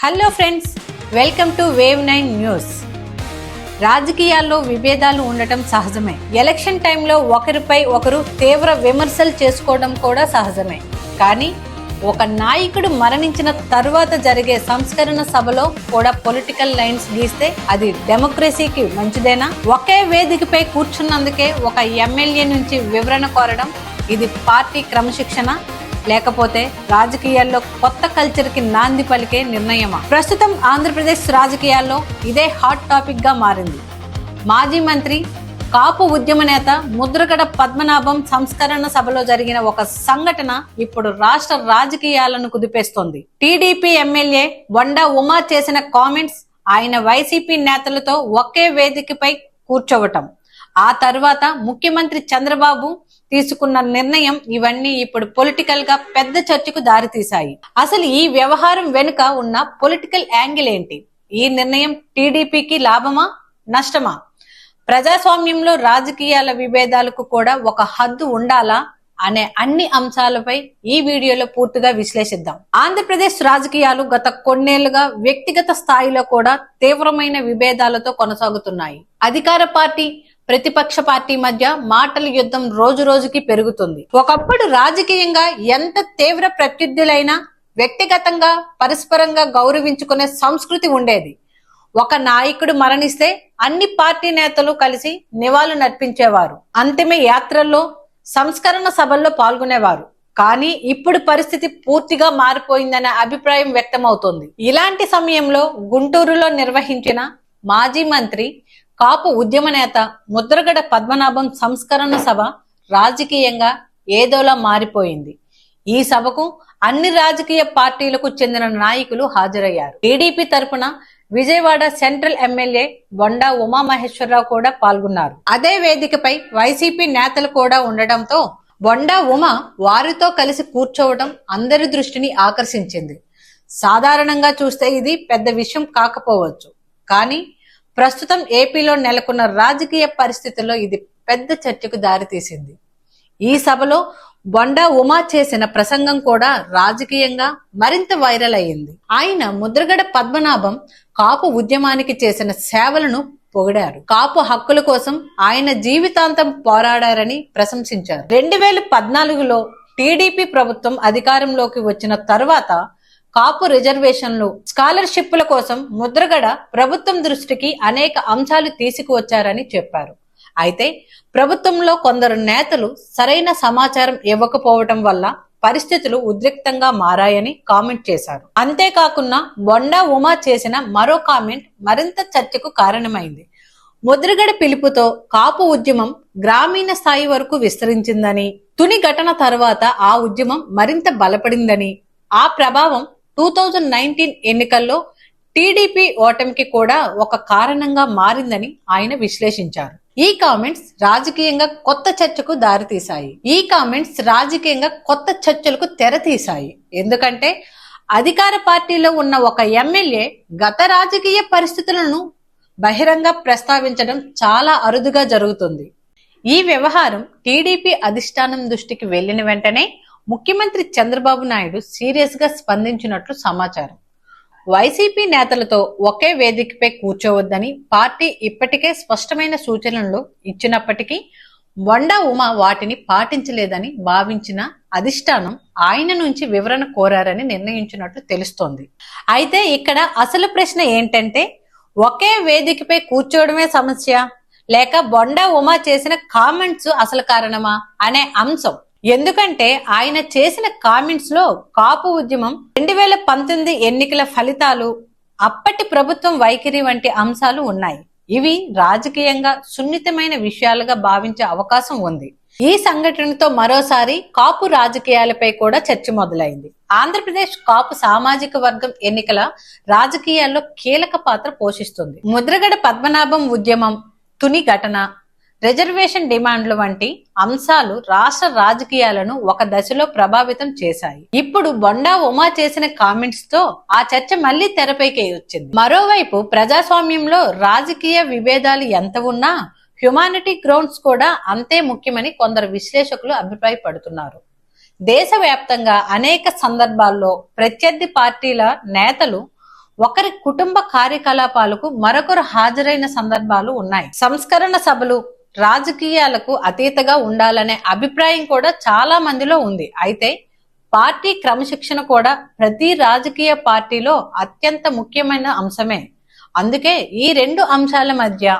Hello friends, welcome to wave 9 news. రాజకీయాల్లో విభేదాలు ఉండటం సహజమే. ఎలక్షన్ టైంలో ఒకరిపై ఒకరు తీవ్ర విమర్శలు చేసుకోవడం కూడా సహజమే. కానీ ఒక నాయకుడు మరణించిన తర్వాత జరిగే సంస్కరణ సభలో కూడా పొలిటికల్ లైన్స్ గీస్తే అది డెమోక్రసీకి మంచిదేనా? ఒకే వేదికపై కూర్చున్నందుకే ఒక ఎమ్మెల్యే నుంచి వివరణ కోరడం, ఇది పార్టీ క్రమశిక్షణ లేకపోతే రాజకీయాల్లో కొత్త కల్చర్ కి నాంది పలికే నిర్ణయమా? ప్రస్తుతం ఆంధ్రప్రదేశ్ రాజకీయాల్లో ఇదే హాట్ టాపిక్ గా మారింది. మాజీ మంత్రి, కాపు ఉద్యమ నేత ముద్రగడ పద్మనాభం సంస్కరణ సభలో జరిగిన ఒక సంఘటన ఇప్పుడు రాష్ట్ర రాజకీయాలను కుదిపేస్తోంది. టీడీపీ ఎమ్మెల్యే బొండా ఉమా చేసిన కామెంట్స్, ఆయన వైసీపీ నేతలతో ఒకే వేదికపై కూర్చోవటం, ఆ తర్వాత ముఖ్యమంత్రి చంద్రబాబు తీసుకున్న నిర్ణయం, ఇవన్నీ ఇప్పుడు పొలిటికల్ గా పెద్ద చర్చకు దారితీశాయి. అసలు ఈ వ్యవహారం వెనుక ఉన్న పొలిటికల్ యాంగిల్ ఏంటి? ఈ నిర్ణయం టీడీపీకి లాభమా, నష్టమా? ప్రజాస్వామ్యంలో రాజకీయాల విభేదాలకు కూడా ఒక హద్దు ఉండాలా అనే అన్ని అంశాలపై ఈ వీడియోలో పూర్తిగా విశ్లేషిద్దాం. ఆంధ్రప్రదేశ్ రాజకీయాలు గత కొన్నేళ్లుగా వ్యక్తిగత స్థాయిలో కూడా తీవ్రమైన విభేదాలతో కొనసాగుతున్నాయి. అధికార పార్టీ, ప్రతిపక్ష పార్టీ మధ్య మాటల యుద్ధం రోజు రోజుకి పెరుగుతుంది. ఒకప్పుడు రాజకీయంగా ఎంత తీవ్ర ప్రత్యర్థులైనా వ్యక్తిగతంగా పరస్పరంగా గౌరవించుకునే సంస్కృతి ఉండేది. ఒక నాయకుడు మరణిస్తే అన్ని పార్టీ నేతలు కలిసి నివాళులు నర్పించేవారు. అంతిమ యాత్రల్లో, సంస్కరణ సభల్లో పాల్గొనేవారు. కానీ ఇప్పుడు పరిస్థితి పూర్తిగా మారిపోయిందనే అభిప్రాయం వ్యక్తమవుతోంది. ఇలాంటి సమయంలో గుంటూరులో నిర్వహించిన మాజీ మంత్రి, కాపు ఉద్యమ నేత ముద్రగడ పద్మనాభం సంస్కరణ సభ రాజకీయంగా ఏదోలా మారిపోయింది. ఈ సభకు అన్ని రాజకీయ పార్టీలకు చెందిన నాయకులు హాజరయ్యారు. టీడీపీ తరపున విజయవాడ సెంట్రల్ ఎమ్మెల్యే బొండా ఉమామహేశ్వరరావు కూడా పాల్గొన్నారు. అదే వేదికపై వైసీపీ నేతలు కూడా ఉండటంతో బొండా ఉమా వారితో కలిసి కూర్చోవడం అందరి దృష్టిని ఆకర్షించింది. సాధారణంగా చూస్తే ఇది పెద్ద విషయం కాకపోవచ్చు, కానీ ప్రస్తుతం ఏపీలో నెలకొన్న రాజకీయ పరిస్థితుల్లో ఇది పెద్ద చర్చకు దారితీసింది. ఈ సభలో బొండా ఉమా చేసిన ప్రసంగం కూడా రాజకీయంగా మరింత వైరల్ అయ్యింది. ఆయన ముద్రగడ పద్మనాభం కాపు ఉద్యమానికి చేసిన సేవలను పొగిడారు. కాపు హక్కుల కోసం ఆయన జీవితాంతం పోరాడారని ప్రశంసించారు. 2014లో టీడీపీ ప్రభుత్వం అధికారంలోకి వచ్చిన తర్వాత కాపు రిజర్వేషన్లు, స్కాలర్షిప్ల కోసం ముద్రగడ ప్రభుత్వం దృష్టికి అనేక అంశాలు తీసుకువచ్చారని చెప్పారు. అయితే ప్రభుత్వంలో కొందరు నేతలు సరైన సమాచారం ఇవ్వకపోవటం వల్ల పరిస్థితులు ఉద్రిక్తంగా మారాయని కామెంట్ చేశారు. అంతేకాకుండా బొండా ఉమా చేసిన మరో కామెంట్ మరింత చర్చకు కారణమైంది. ముద్రగడ పిలుపుతో కాపు ఉద్యమం గ్రామీణ స్థాయి వరకు విస్తరించిందని, తుని ఘటన తర్వాత ఆ ఉద్యమం మరింత బలపడిందని, ఆ ప్రభావం 2019 ఎన్నికల్లో టీడీపీ ఓటమికి కూడా ఒక కారణంగా మారిందని ఆయన విశ్లేషించారు. ఈ కామెంట్స్ రాజకీయంగా కొత్త చర్చలకు తెరతీశాయి. ఎందుకంటే అధికార పార్టీలో ఉన్న ఒక ఎమ్మెల్యే గత రాజకీయ పరిస్థితులను బహిరంగ ప్రస్తావించడం చాలా అరుదుగా జరుగుతుంది. ఈ వ్యవహారం టీడీపీ అధిష్టానం దృష్టికి వెళ్లిన వెంటనే ముఖ్యమంత్రి చంద్రబాబు నాయుడు సీరియస్ గా స్పందించినట్లు సమాచారం. వైసీపీ నేతలతో ఒకే వేదికపై కూర్చోవద్దని పార్టీ ఇప్పటికే స్పష్టమైన సూచనలు ఇచ్చినప్పటికీ బొండా ఉమా వాటిని పాటించలేదని భావించిన అధిష్టానం ఆయన నుంచి వివరణ కోరారని నిర్ణయించినట్లు తెలుస్తోంది. అయితే ఇక్కడ అసలు ప్రశ్న ఏంటంటే, ఒకే వేదికపై కూర్చోవడమే సమస్య, లేక బొండా ఉమా చేసిన కామెంట్స్ అసలు కారణమా అనే అంశం. ఎందుకంటే ఆయన చేసిన కామెంట్స్ లో కాపు ఉద్యమం, 2019 ఎన్నికల ఫలితాలు, అప్పటి ప్రభుత్వం వైఖరి వంటి అంశాలు ఉన్నాయి. ఇవి రాజకీయంగా సున్నితమైన విషయాలుగా భావించే అవకాశం ఉంది. ఈ సంఘటనతో మరోసారి కాపు రాజకీయాలపై కూడా చర్చ మొదలైంది. ఆంధ్రప్రదేశ్ కాపు సామాజిక వర్గం ఎన్నికల రాజకీయాల్లో కీలక పాత్ర పోషిస్తుంది. ముద్రగడ పద్మనాభం ఉద్యమం, తుని ఘటన, రిజర్వేషన్ డిమాండ్లు వంటి అంశాలు రాష్ట్ర రాజకీయాలను ఒక దశలో ప్రభావితం చేశాయి. ఇప్పుడు బొండా ఉమా చేసిన కామెంట్స్ తో ఆ చర్చ మళ్లీ తెరపైకి వచ్చింది. మరోవైపు ప్రజాస్వామ్యంలో రాజకీయ విభేదాలు ఎంత ఉన్నా హ్యుమానిటీ గ్రౌండ్స్ కూడా అంతే ముఖ్యమని కొందరు విశ్లేషకులు అభిప్రాయపడుతున్నారు. దేశవ్యాప్తంగా అనేక సందర్భాల్లో ప్రత్యర్థి పార్టీల నేతలు ఒకరి కుటుంబ కార్యకలాపాలకు మరొకరు హాజరైన సందర్భాలు ఉన్నాయి. సంస్కరణ సభలు రాజకీయాలకు అతీతంగా ఉండాలనే అభిప్రాయం కూడా చాలా మందిలో ఉంది. అయితే పార్టీ క్రమశిక్షణ కూడా ప్రతి రాజకీయ పార్టీలో అత్యంత ముఖ్యమైన అంశమే. అందుకే ఈ రెండు అంశాల మధ్య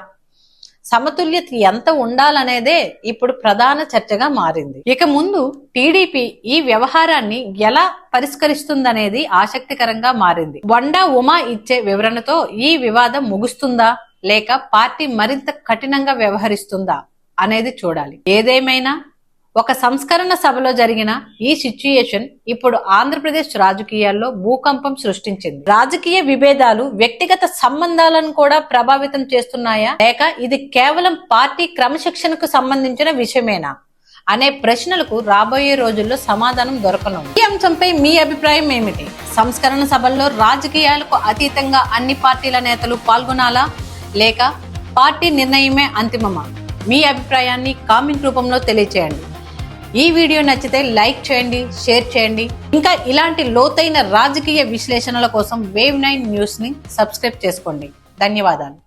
సమతుల్యత ఎంత ఉండాలనేదే ఇప్పుడు ప్రధాన చర్చగా మారింది. ఇక ముందు టీడీపీ ఈ వ్యవహారాన్ని ఎలా పరిష్కరిస్తుందనేది ఆసక్తికరంగా మారింది. వండా ఉమా ఇచ్చే వివరణతో ఈ వివాదం ముగుస్తుందా లేక పార్టీ మరింత కఠినంగా వ్యవహరిస్తుందా అనేది చూడాలి. ఏదేమైనా ఒక సంస్కరణ సభలో జరిగిన ఈ సిచ్యుయేషన్ ఇప్పుడు ఆంధ్రప్రదేశ్ రాజకీయాల్లో భూకంపం సృష్టించింది. రాజకీయ విభేదాలు వ్యక్తిగత సంబంధాలను కూడా ప్రభావితం చేస్తున్నాయా లేక ఇది కేవలం పార్టీ క్రమశిక్షణకు సంబంధించిన విషయమేనా అనే ప్రశ్నలకు రాబోయే రోజుల్లో సమాధానం దొరకనుంది. ఈ అంశంపై మీ అభిప్రాయం ఏమిటి? సంస్కరణ సభల్లో రాజకీయాలకు అతీతంగా అన్ని పార్టీల నేతలు పాల్గొనాలా లేక పార్టీ నిర్ణయమే అంతిమమా? మీ అభిప్రాయాన్ని కామెంట్ రూపంలో తెలియచేయండి. ఈ వీడియో నచ్చితే లైక్ చేయండి, షేర్ చేయండి. ఇంకా ఇలాంటి లోతైన రాజకీయ విశ్లేషణల కోసం వేవ్ 9 న్యూస్ ని సబ్స్క్రైబ్ చేసుకోండి. ధన్యవాదాలు.